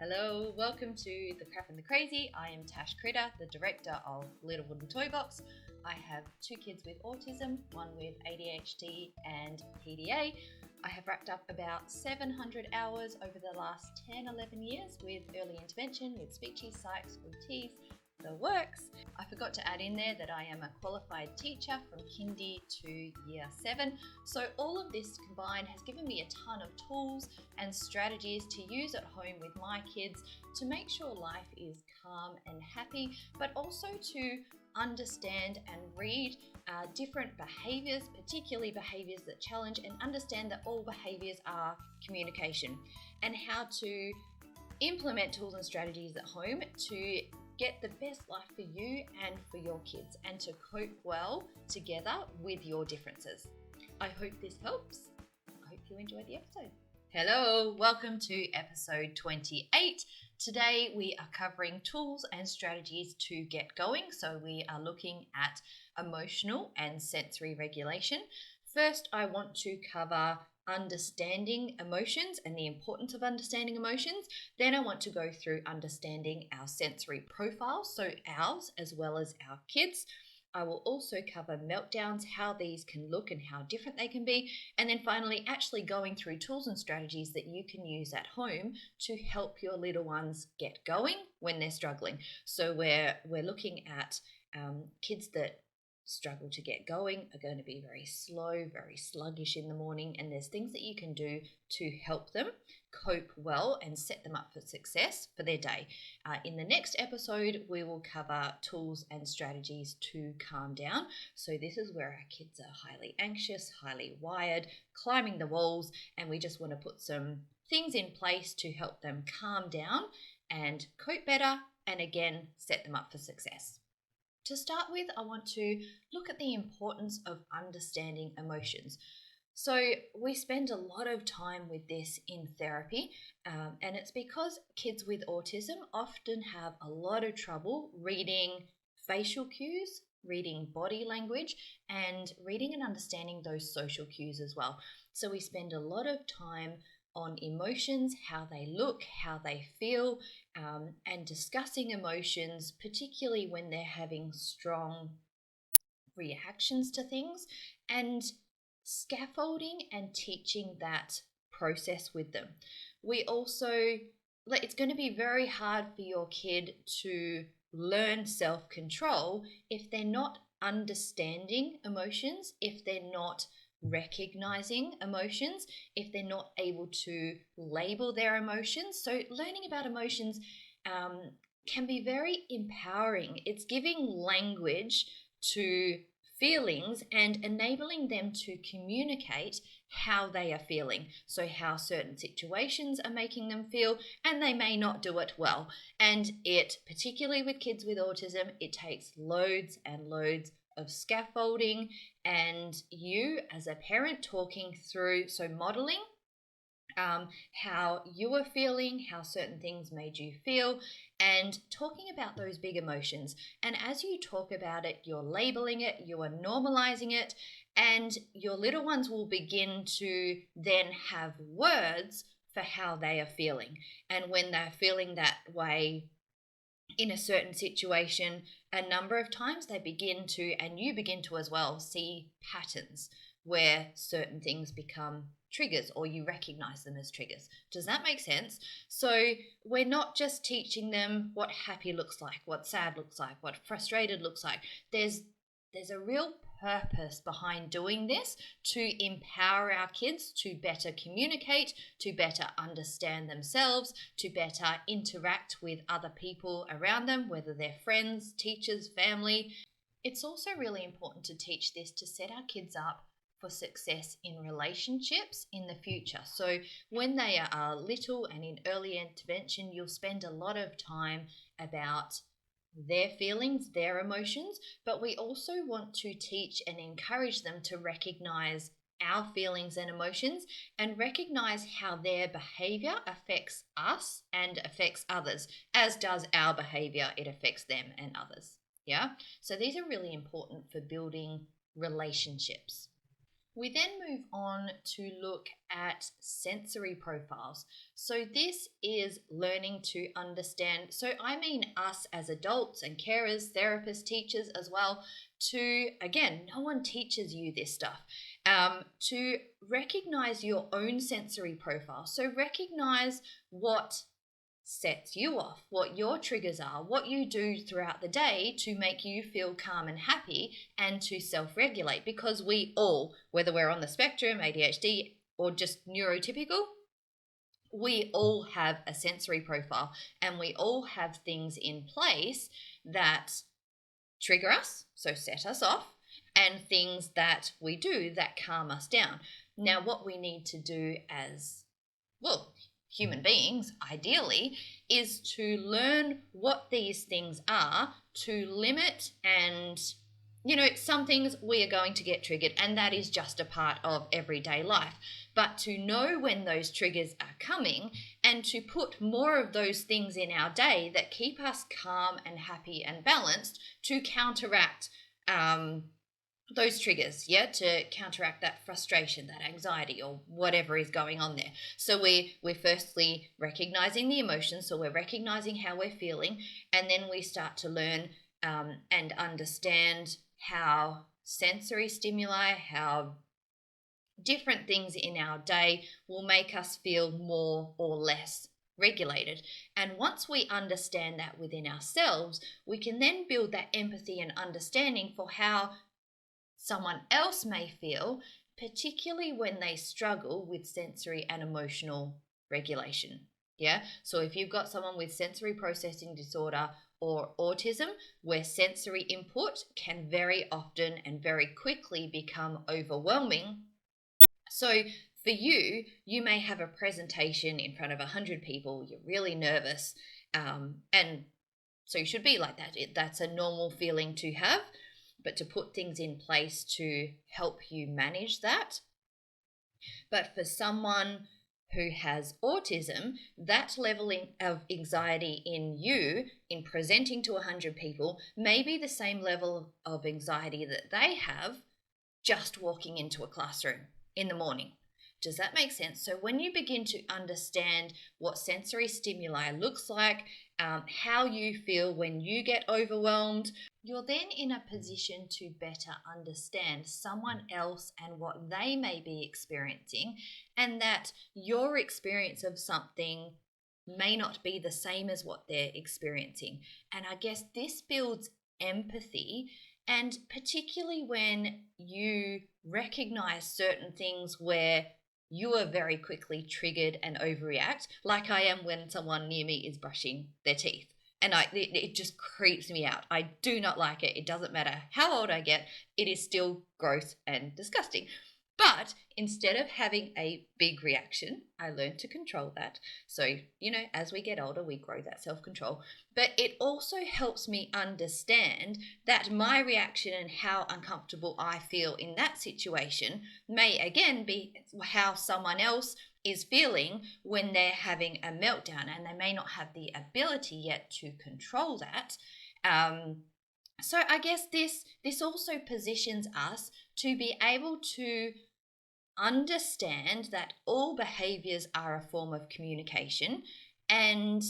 Hello, welcome to The Crap and the Crazy. I am Tash Critter, the director of Little Wooden Toy Box. I have 2 kids with autism, one with ADHD and PDA. I have racked up about 700 hours over the last 10-11 years with early intervention, with speechies, psychs, OTs, the works. I forgot to add in there that I am a qualified teacher from kindy to year 7. So all of this combined has given me a ton of tools and strategies to use at home with my kids to make sure life is calm and happy, but also to understand and read different behaviors, particularly behaviors that challenge, and understand that all behaviors are communication, and how to implement tools and strategies at home to get the best life for you and for your kids, and to cope well together with your differences. I hope this helps. I hope you enjoyed the episode. Hello, welcome to episode 28. Today we are covering tools and strategies to get going. So we are looking at emotional and sensory regulation. First, I want to cover understanding emotions and the importance of understanding emotions. Then I want to go through understanding our sensory profiles, so ours as well as our kids. I will also cover meltdowns, how these can look and how different they can be. And then finally, actually going through tools and strategies that you can use at home to help your little ones get going when they're struggling. So we're looking at kids that struggle to get going are going to be very slow, very sluggish in the morning, and there's things that you can do to help them cope well and set them up for success for their day. In the next episode, we will cover tools and strategies to calm down. So this is where our kids are highly anxious, highly wired, climbing the walls, and we just want to put some things in place to help them calm down and cope better, and again, set them up for success. To start with, I want to look at the importance of understanding emotions. So we spend a lot of time with this in therapy, and it's because kids with autism often have a lot of trouble reading facial cues, reading body language, and reading and understanding those social cues as well. So we spend a lot of time on emotions, how they look, how they feel, and discussing emotions, particularly when they're having strong reactions to things, and scaffolding and teaching that process with them. We also, it's going to be very hard for your kid to learn self-control if they're not understanding emotions, if they're not recognizing emotions, if they're not able to label their emotions. So learning about emotions can be very empowering. It's giving language to feelings and enabling them to communicate how they are feeling. So how certain situations are making them feel, and they may not do it well. And it, particularly with kids with autism, it takes loads and loads of scaffolding, and you as a parent talking through, so modeling how you were feeling, how certain things made you feel, and talking about those big emotions. And as you talk about it, you're labeling it, you are normalizing it, and your little ones will begin to then have words for how they are feeling. And when they're feeling that way in a certain situation, a number of times they begin to, and you begin to as well, see patterns where certain things become triggers, or you recognize them as triggers. Does that make sense? So we're not just teaching them what happy looks like, what sad looks like, what frustrated looks like. There's a real purpose behind doing this to empower our kids to better communicate, to better understand themselves, to better interact with other people around them, whether they're friends, teachers, family. It's also really important to teach this to set our kids up for success in relationships in the future. So when they are little and in early intervention, you'll spend a lot of time about their feelings, their emotions, but we also want to teach and encourage them to recognize our feelings and emotions, and recognize how their behavior affects us and affects others, as does our behavior, it affects them and others. Yeah, so these are really important for building relationships. We then move on to look at sensory profiles. So this is learning to understand. So I mean us as adults and carers, therapists, teachers as well, to, again, no one teaches you this stuff, to recognize your own sensory profile. So recognize what sets you off, what your triggers are, what you do throughout the day to make you feel calm and happy and to self-regulate. Because we all, whether we're on the spectrum, ADHD, or just neurotypical, we all have a sensory profile and we all have things in place that trigger us, so set us off, and things that we do that calm us down. Now, what we need to do as, well, human beings, ideally, is to learn what these things are to limit. And, some things we are going to get triggered, and that is just a part of everyday life. But to know when those triggers are coming and to put more of those things in our day that keep us calm and happy and balanced to counteract those triggers, to counteract that frustration, that anxiety, or whatever is going on there. So we're firstly recognizing the emotions, so we're recognizing how we're feeling, and then we start to learn and understand how sensory stimuli, how different things in our day will make us feel more or less regulated. And once we understand that within ourselves, we can then build that empathy and understanding for how someone else may feel, particularly when they struggle with sensory and emotional regulation. So if you've got someone with sensory processing disorder or autism, where sensory input can very often and very quickly become overwhelming. So for you may have a presentation in front of 100 people, you're really nervous, and so you should be like that. That's a normal feeling to have. But to put things in place to help you manage that. But for someone who has autism, that level of anxiety in you in presenting to 100 people may be the same level of anxiety that they have just walking into a classroom in the morning. Does that make sense? So when you begin to understand what sensory stimuli looks like, how you feel when you get overwhelmed, you're then in a position to better understand someone else and what they may be experiencing, and that your experience of something may not be the same as what they're experiencing. And I guess this builds empathy, and particularly when you recognize certain things where you are very quickly triggered and overreact, like I am when someone near me is brushing their teeth. And it just creeps me out. I do not like it. It doesn't matter how old I get, it is still gross and disgusting. But instead of having a big reaction, I learned to control that. So, as we get older, we grow that self-control. But it also helps me understand that my reaction and how uncomfortable I feel in that situation may again be how someone else is feeling when they're having a meltdown, and they may not have the ability yet to control that. So I guess this also positions us to be able to understand that all behaviors are a form of communication. And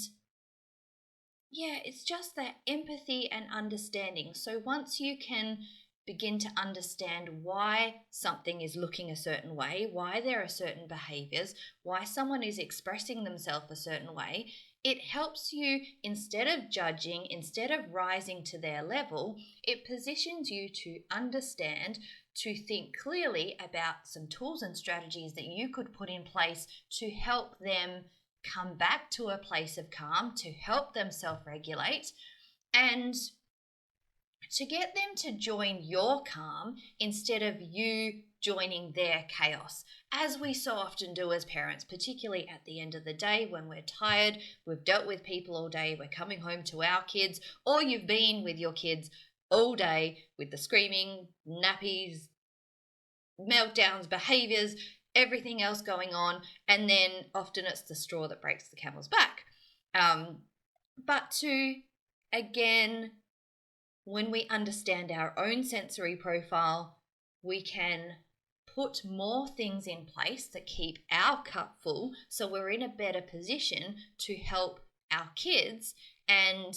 it's just that empathy and understanding. So once you can begin to understand why something is looking a certain way, why there are certain behaviors, why someone is expressing themselves a certain way, it helps you, instead of judging, instead of rising to their level, it positions you to understand, to think clearly about some tools and strategies that you could put in place to help them come back to a place of calm, to help them self-regulate, and to get them to join your calm instead of you joining their chaos, as we so often do as parents, particularly at the end of the day when we're tired, we've dealt with people all day, we're coming home to our kids, or you've been with your kids all day with the screaming, nappies, meltdowns, behaviors, everything else going on, and then often it's the straw that breaks the camel's back. But to, again, when we understand our own sensory profile, we can put more things in place that keep our cup full so we're in a better position to help our kids, and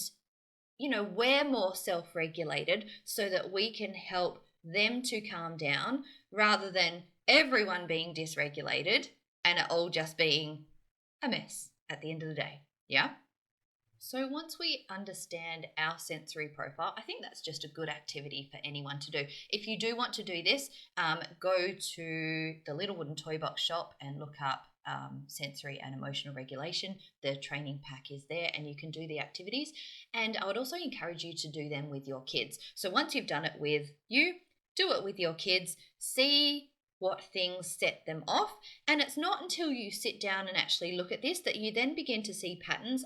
we're more self-regulated so that we can help them to calm down rather than everyone being dysregulated and it all just being a mess at the end of the day. Yeah. So once we understand our sensory profile, I think that's just a good activity for anyone to do. If you do want to do this, go to the Little Wooden Toy Box shop and look up sensory and emotional regulation. The training pack is there and you can do the activities. And I would also encourage you to do them with your kids. So once you've done it with you, do it with your kids. See what things set them off. And it's not until you sit down and actually look at this that you then begin to see patterns.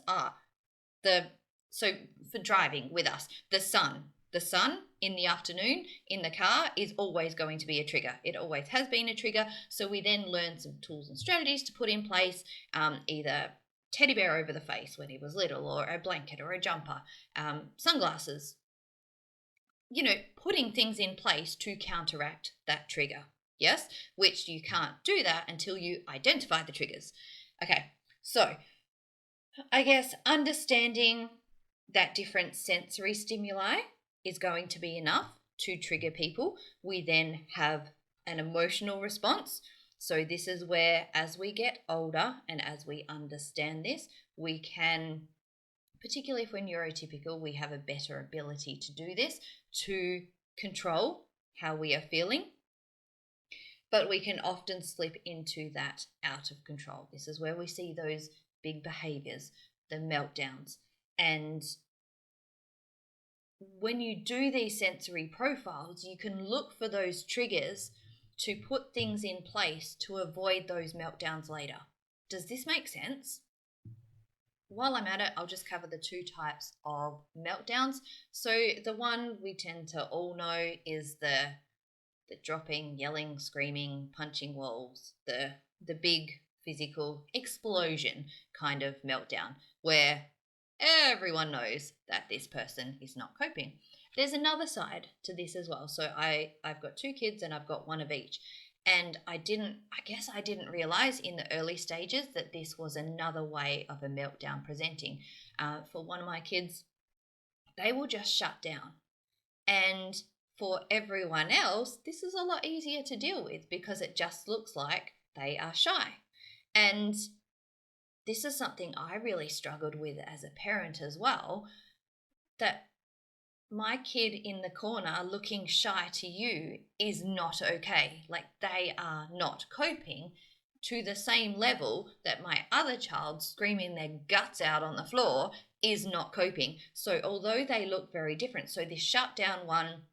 So for driving with us, the sun in the afternoon in the car is always going to be a trigger. It always has been a trigger. So we then learn some tools and strategies to put in place, either teddy bear over the face when he was little, or a blanket or a jumper, sunglasses, putting things in place to counteract that trigger. Yes, which you can't do that until you identify the triggers. Okay, so I guess understanding that different sensory stimuli is going to be enough to trigger people. We then have an emotional response. So this is where, as we get older and as we understand this, we can, particularly if we're neurotypical, we have a better ability to do this, to control how we are feeling. But we can often slip into that out of control. This is where we see those big behaviors, the meltdowns. And when you do these sensory profiles, you can look for those triggers to put things in place to avoid those meltdowns later. Does this make sense? While I'm at it, I'll just cover the two types of meltdowns. So the one we tend to all know is the dropping, yelling, screaming, punching walls, the big physical explosion kind of meltdown where everyone knows that this person is not coping. There's another side to this as well. So I've got two kids and I've got one of each. And I guess I didn't realize in the early stages that this was another way of a meltdown presenting. For one of my kids, they will just shut down. And for everyone else, this is a lot easier to deal with because it just looks like they are shy. And this is something I really struggled with as a parent as well, that my kid in the corner looking shy to you is not okay. Like, they are not coping to the same level that my other child screaming their guts out on the floor is not coping. So although they look very different, so this shutdown one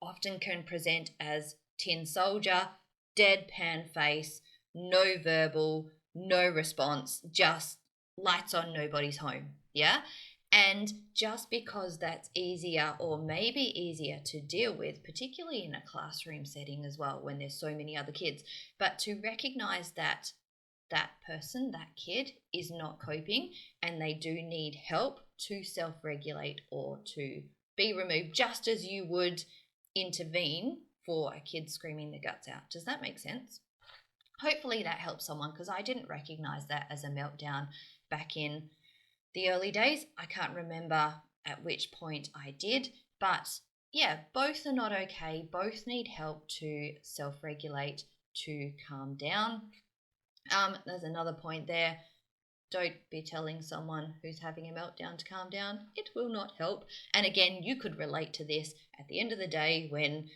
often can present as tin soldier, deadpan face, no verbal, no response, just lights on, nobody's home. Yeah. And just because that's easier, or maybe easier to deal with, particularly in a classroom setting as well, when there's so many other kids, but to recognize that that person, that kid, is not coping and they do need help to self-regulate or to be removed, just as you would intervene for a kid screaming their guts out. Does that make sense? Hopefully that helps someone, because I didn't recognize that as a meltdown back in the early days. I can't remember at which point I did, but yeah, both are not okay. Both need help to self-regulate, to calm down. There's another point there. Don't be telling someone who's having a meltdown to calm down. It will not help. And again, you could relate to this at the end of the day when,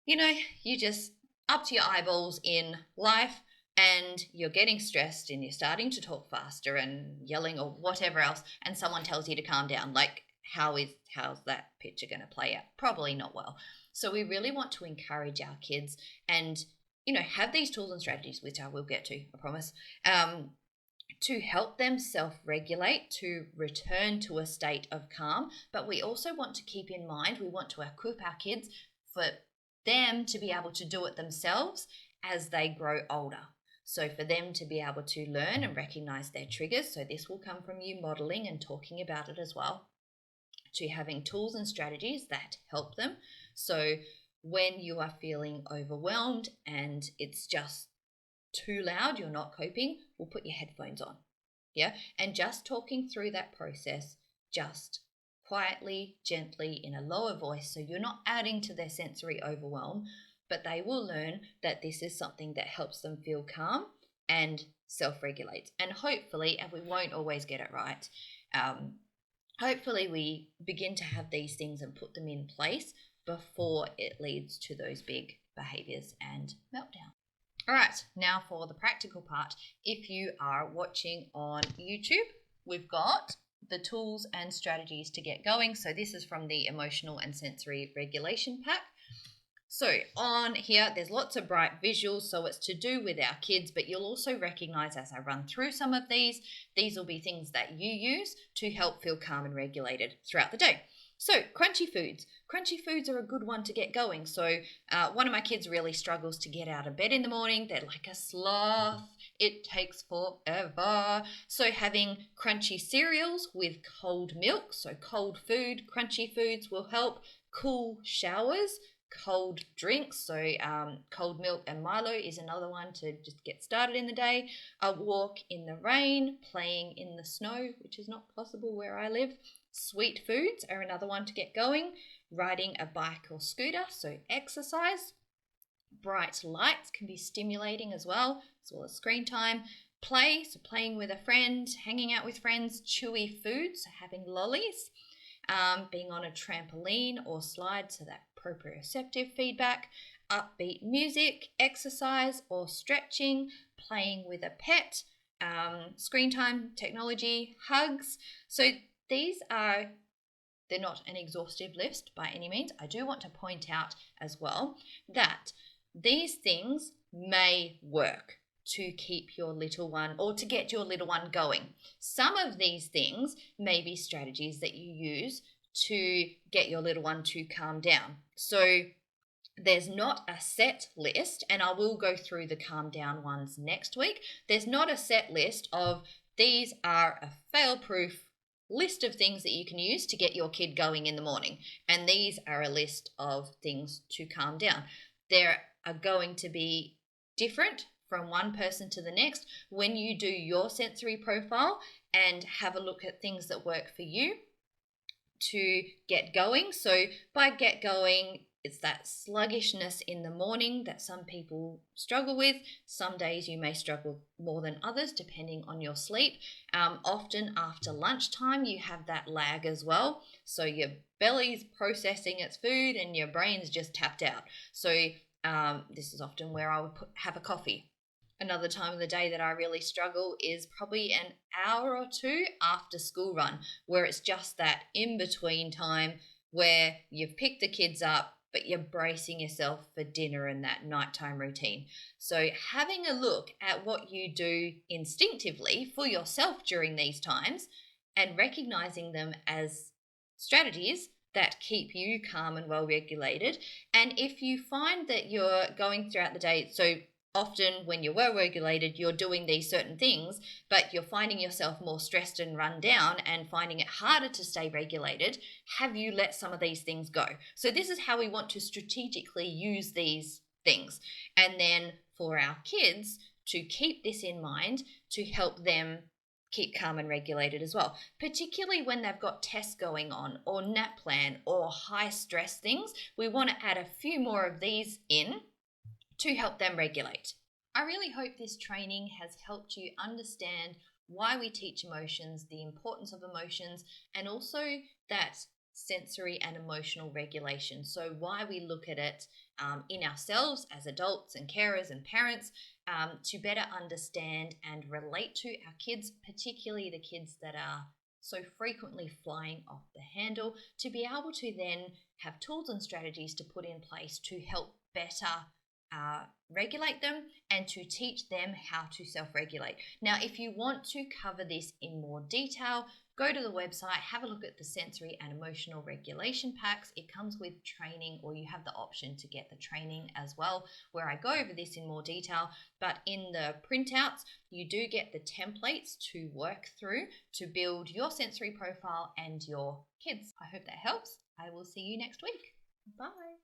you just up to your eyeballs in life and you're getting stressed and you're starting to talk faster and yelling or whatever else, and someone tells you to calm down. Like, how's that picture going to play out? Probably not well. So we really want to encourage our kids and, have these tools and strategies, which I will get to, I promise, to help them self-regulate, to return to a state of calm. But we also want to keep in mind, we want to equip our kids for them to be able to do it themselves as they grow older. So for them to be able to learn and recognize their triggers, so this will come from you modeling and talking about it as well, to having tools and strategies that help them. So when you are feeling overwhelmed and it's just too loud, you're not coping, we'll put your headphones on. Yeah. And just talking through that process, just quietly, gently, in a lower voice, so you're not adding to their sensory overwhelm, but they will learn that this is something that helps them feel calm and self-regulate. And hopefully, and we won't always get it right, hopefully we begin to have these things and put them in place before it leads to those big behaviors and meltdown. All right, now for the practical part. If you are watching on YouTube, we've got the tools and strategies to get going. So this is from the Emotional and Sensory Regulation Pack. So on here, there's lots of bright visuals, so it's to do with our kids, but you'll also recognize as I run through some of these will be things that you use to help feel calm and regulated throughout the day. So crunchy foods. Crunchy foods are a good one to get going. So one of my kids really struggles to get out of bed in the morning. They're like a sloth. It takes forever. So having crunchy cereals with cold milk, so cold food, crunchy foods will help. Cool showers, cold drinks, so cold milk and Milo is another one to just get started in the day. A walk in the rain, playing in the snow, which is not possible where I live. Sweet foods are another one to get going. Riding a bike or scooter, so exercise. Bright lights can be stimulating as well as screen time. Play, so playing with a friend, hanging out with friends. Chewy foods, so having lollies. Being on a trampoline or slide, so that proprioceptive feedback. Upbeat music, exercise or stretching, playing with a pet, screen time, technology, hugs. So they're not an exhaustive list by any means. I do want to point out as well that these things may work to keep your little one or to get your little one going. Some of these things may be strategies that you use to get your little one to calm down. So there's not a set list, and I will go through the calm down ones next week. There's not a set list of these are a fail-proof list of things that you can use to get your kid going in the morning, and these are a list of things to calm down. There are going to be different from one person to the next when you do your sensory profile and have a look at things that work for you to get going. So by get going, it's that sluggishness in the morning that some people struggle with. Some days you may struggle more than others depending on your sleep. Often after lunchtime you have that lag as well. So your belly's processing its food and your brain's just tapped out. So this is often where I would have a coffee. Another time of the day that I really struggle is probably an hour or two after school run, where it's just that in-between time where you've picked the kids up, but you're bracing yourself for dinner and that nighttime routine. So having a look at what you do instinctively for yourself during these times and recognizing them as strategies that keep you calm and well regulated. And if you find that you're going throughout the day, so often when you're well regulated, you're doing these certain things, but you're finding yourself more stressed and run down and finding it harder to stay regulated, have you let some of these things go? So this is how we want to strategically use these things. And then for our kids to keep this in mind to help them keep calm and regulated as well, particularly when they've got tests going on or nap plan or high stress things. We want to add a few more of these in to help them regulate. I really hope this training has helped you understand why we teach emotions, the importance of emotions, and also that sensory and emotional regulation. So why we look at it in ourselves as adults and carers and parents to better understand and relate to our kids, particularly the kids that are so frequently flying off the handle, to be able to then have tools and strategies to put in place to help better regulate them and to teach them how to self-regulate. Now, if you want to cover this in more detail, go to the website, have a look at the sensory and emotional regulation packs. It comes with training, or you have the option to get the training as well, where I go over this in more detail. But in the printouts, you do get the templates to work through to build your sensory profile and your kids. I hope that helps. I will see you next week. Bye.